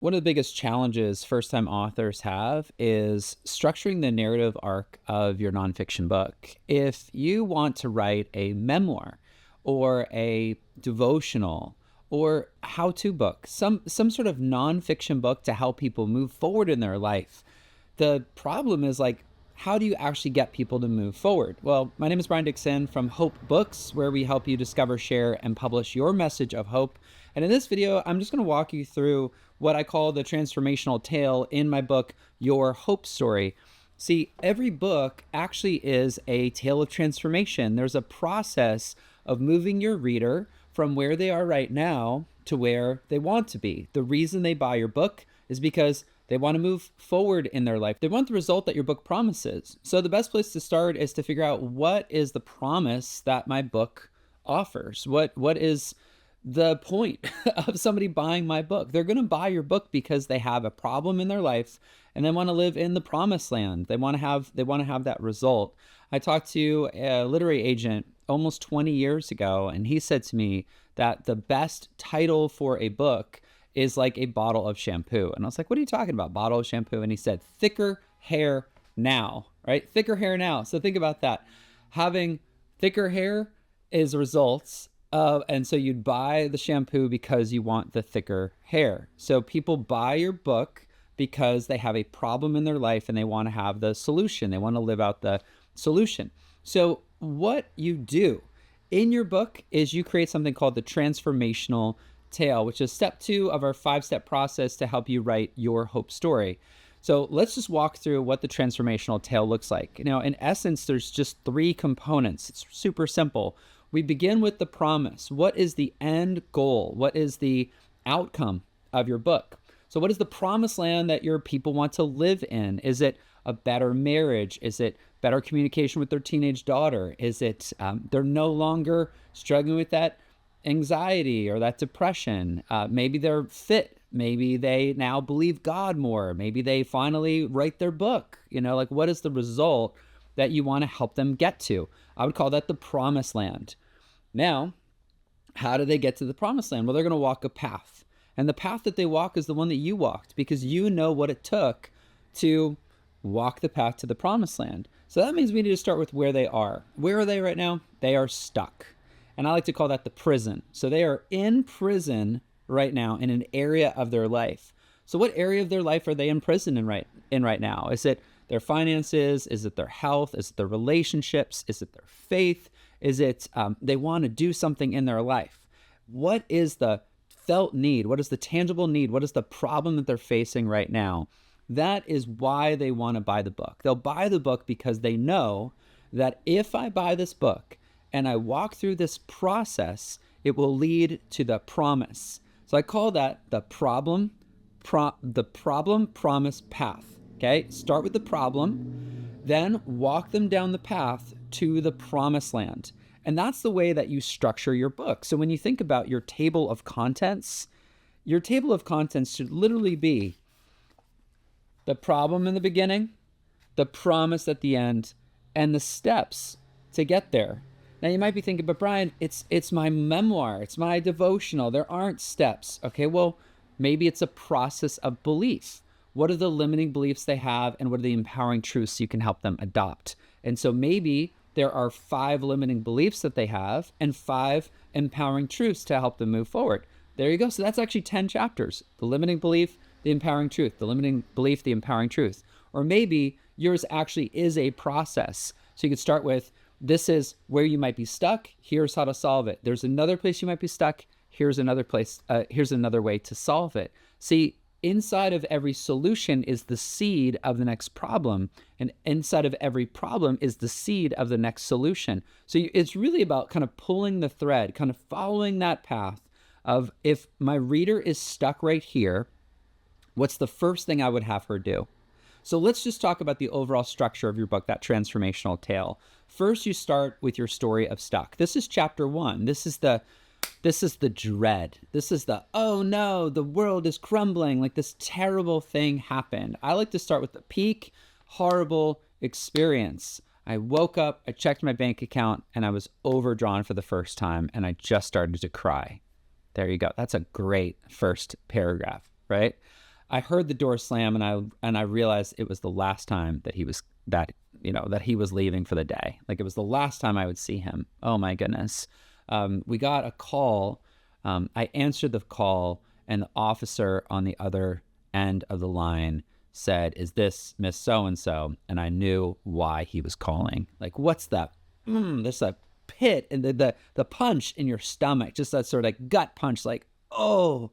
One of the biggest challenges first time authors have is structuring the narrative arc of your nonfiction book. If you want to write a memoir or a devotional or how to book, some sort of nonfiction book to help people move forward in their life, the problem is like, how do you actually get people to move forward? Well, my name is Brian Dixon from Hope Books, where we help you discover, share, and publish your message of hope. And in this video, I'm just going to walk you through what I call the transformational tale in my book, Your Hope Story. See, every book actually is a tale of transformation. There's a process of moving your reader from where they are right now to where they want to be. The reason they buy your book is because they want to move forward in their life. They want the result that your book promises. So the best place to start is to figure out, what is the promise that my book offers? What is the point of somebody buying my book? They're going to buy your book because they have a problem in their life and they want to live in the promised land. They want to have that result. I talked to a literary agent almost 20 years ago, and he said to me that the best title for a book is like a bottle of shampoo. And I was like, what are you talking about, bottle of shampoo? And he said, thicker hair now, right? Thicker hair now. So think about that. Having thicker hair is results of, and so you'd buy the shampoo because you want the thicker hair. So people buy your book because they have a problem in their life and they want to have the solution. They want to live out the solution. So what you do in your book is you create something called the transformational tale, which is step 2 of our 5-step process to help you write your hope story. So let's just walk through what the transformational tale looks like. Now, in essence, there's just 3 components. It's super simple. We begin with the promise. What is the end goal? What is the outcome of your book? So what is the promised land that your people want to live in? Is it a better marriage? Is it better communication with their teenage daughter? Is it they're no longer struggling with that anxiety or that depression? Maybe they're fit. Maybe they now believe God more. Maybe they finally write their book. Like, what is the result that you want to help them get to? I would call that the promised land. Now, how do they get to the promised land? Well, they're going to walk a path. And the path that they walk is the one that you walked, because you know what it took to walk the path to the promised land. So that means we need to start with where they are. Where are they right now? They are stuck. And I like to call that the prison. So they are in prison right now in an area of their life. So what area of their life are they in prison in right now? Is it their finances? Is it their health? Is it their relationships? Is it their faith? Is it they want to do something in their life? What is the felt need? What is the tangible need? What is the problem that they're facing right now? That is why they want to buy the book. They'll buy the book because they know that if I buy this book and I walk through this process, it will lead to the promise. So I call that the problem promise path. Okay, start with the problem, then walk them down the path to the promised land. And that's the way that you structure your book. So when you think about your table of contents, your table of contents should literally be the problem in the beginning, the promise at the end, and the steps to get there. Now you might be thinking, but Brian, it's my memoir, it's my devotional, there aren't steps. Okay, well, maybe it's a process of belief. What are the limiting beliefs they have, and what are the empowering truths you can help them adopt? And so maybe there are 5 limiting beliefs that they have and 5 empowering truths to help them move forward. There you go. So that's actually 10 chapters. The limiting belief, the empowering truth, the limiting belief, the empowering truth. Or maybe yours actually is a process. So you could start with, this is where you might be stuck. Here's how to solve it. There's another place you might be stuck. Here's another place. Here's another way to solve it. See, inside of every solution is the seed of the next problem, and inside of every problem is the seed of the next solution. So it's really about kind of pulling the thread, kind of following that path of, if my reader is stuck right here, what's the first thing I would have her do? So let's just talk about the overall structure of your book, that transformational tale. First, you start with your story of stuck. This is chapter 1. This is the dread. This is the, oh no, the world is crumbling, like this terrible thing happened. I like to start with the peak horrible experience. I woke up, I checked my bank account, and I was overdrawn for the first time, and I just started to cry. There you go. That's a great first paragraph, right? I heard the door slam, and I realized it was the last time that he was leaving for the day. Like, it was the last time I would see him. Oh my goodness. We got a call. I answered the call, and the officer on the other end of the line said, "Is this Miss So and So?" And I knew why he was calling. Like, what's that? There's a pit and the punch in your stomach, just that sort of like gut punch. Like, oh,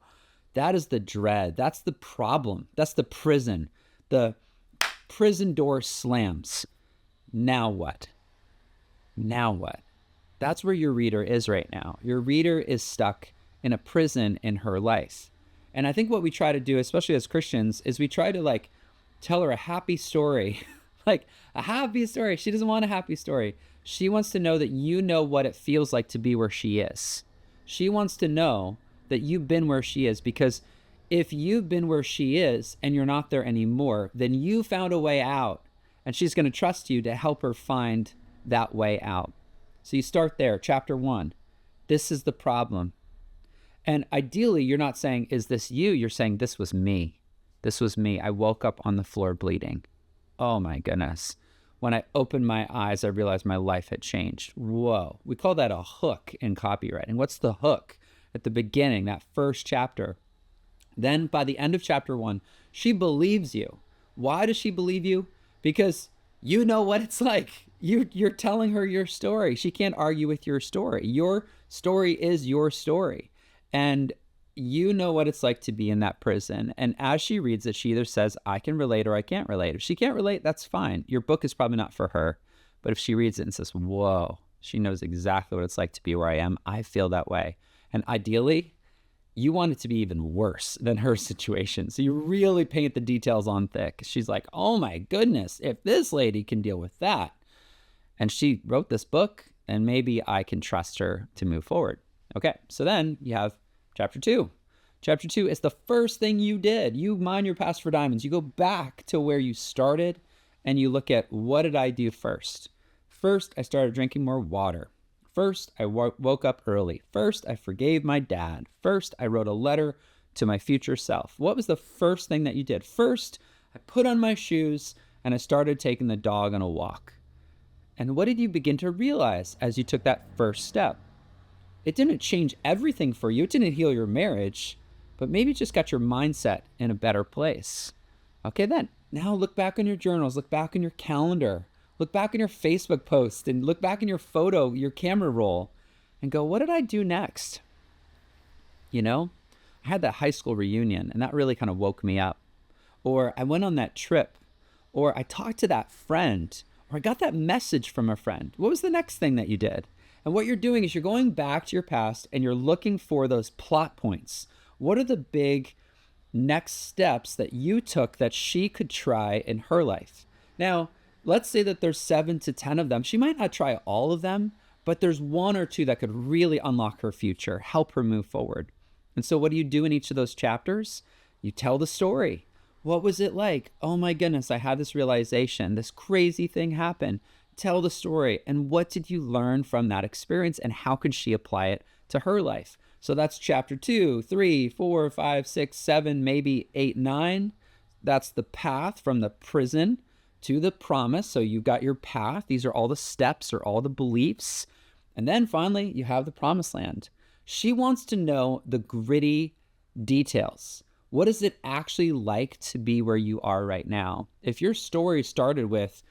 that is the dread. That's the problem. That's the prison. The prison door slams. Now what? Now what? That's where your reader is right now. Your reader is stuck in a prison in her life. And I think what we try to do, especially as Christians, is we try to like tell her a happy story, like a happy story. She doesn't want a happy story. She wants to know that you know what it feels like to be where she is. She wants to know that you've been where she is, because if you've been where she is and you're not there anymore, then you found a way out, and she's going to trust you to help her find that way out. So you start there, chapter 1. This is the problem. And ideally, you're not saying, "Is this you?" You're saying, "This was me. This was me. I woke up on the floor bleeding. Oh my goodness. When I opened my eyes, I realized my life had changed." Whoa. We call that a hook in copywriting. What's the hook? At the beginning, that first chapter. Then by the end of chapter 1, she believes you. Why does she believe you? Because you know what it's like. You're telling her your story. She can't argue with your story. Your story is your story. And you know what it's like to be in that prison. And as she reads it, she either says, "I can relate," or "I can't relate." If she can't relate, that's fine. Your book is probably not for her. But if she reads it and says, "Whoa, she knows exactly what it's like to be where I am. I feel that way." And ideally, you want it to be even worse than her situation. So you really paint the details on thick. She's like, "Oh my goodness, if this lady can deal with that, and she wrote this book, and maybe I can trust her to move forward." Okay, so then you have chapter 2. Chapter 2 is the first thing you did. You mine your past for diamonds. You go back to where you started, and you look at, what did I do first? First, I started drinking more water. First, I woke up early. First, I forgave my dad. First, I wrote a letter to my future self. What was the first thing that you did? First, I put on my shoes, and I started taking the dog on a walk. And what did you begin to realize as you took that first step? It didn't change everything for you. It didn't heal your marriage, but maybe it just got your mindset in a better place. Okay, then now look back on your journals, look back on your calendar, look back on your Facebook post, and look back in your photo, your camera roll, and go, what did I do next? You know, I had that high school reunion, and that really kind of woke me up. Or I went on that trip, or I talked to that friend, or I got that message from a friend. What was the next thing that you did? And what you're doing is you're going back to your past and you're looking for those plot points. What are the big next steps that you took that she could try in her life? Now, let's say that there's 7 to 10 of them. She might not try all of them, but there's 1 or 2 that could really unlock her future, help her move forward. And so what do you do in each of those chapters? You tell the story. What was it like? Oh my goodness, I had this realization. This crazy thing happened. Tell the story. And what did you learn from that experience, and how could she apply it to her life? So that's chapter 2, 3, 4, 5, 6, 7, maybe 8, 9. That's the path from the prison to the promise. So you've got your path. These are all the steps or all the beliefs. And then finally, you have the promised land. She wants to know the gritty details. What is it actually like to be where you are right now? If your story started with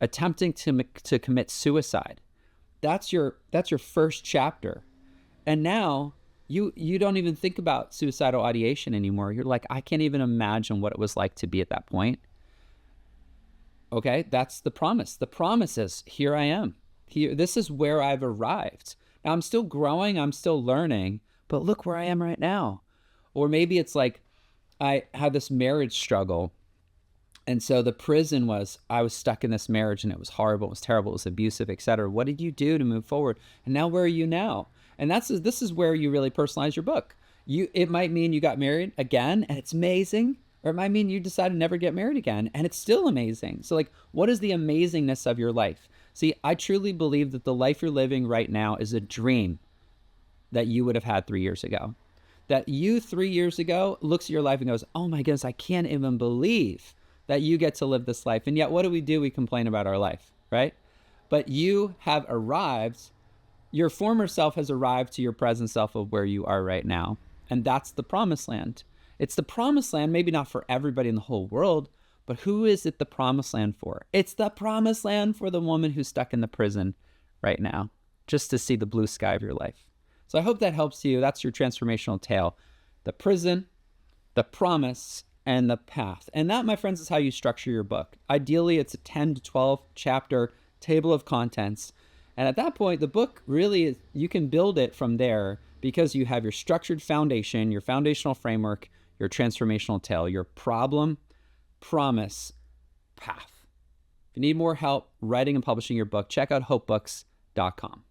attempting to commit suicide, that's your first chapter. And now you don't even think about suicidal ideation anymore. You're like, I can't even imagine what it was like to be at that point. Okay, that's the promise. The promise is, here I am. Here, this is where I've arrived. Now I'm still growing, I'm still learning, but look where I am right now. Or maybe it's like, I had this marriage struggle. And so the prison was, I was stuck in this marriage and it was horrible, it was terrible, it was abusive, etc. What did you do to move forward? And now where are you now? And this is where you really personalize your book. It might mean you got married again and it's amazing, or it might mean you decided to never get married again and it's still amazing. So like, what is the amazingness of your life? See, I truly believe that the life you're living right now is a dream that you would have had 3 years ago. that you 3 years ago looks at your life and goes, oh my goodness, I can't even believe that you get to live this life. And yet, what do? We complain about our life, right? But you have arrived, your former self has arrived to your present self of where you are right now. And that's the promised land. It's the promised land, maybe not for everybody in the whole world, but who is it the promised land for? It's the promised land for the woman who's stuck in the prison right now, just to see the blue sky of your life. So I hope that helps you. That's your transformational tale. The prison, the promise, and the path. And that, my friends, is how you structure your book. Ideally, it's a 10 to 12 chapter table of contents. And at that point, the book really is, you can build it from there because you have your structured foundation, your foundational framework, your transformational tale, your problem, promise, path. If you need more help writing and publishing your book, check out hopebooks.com.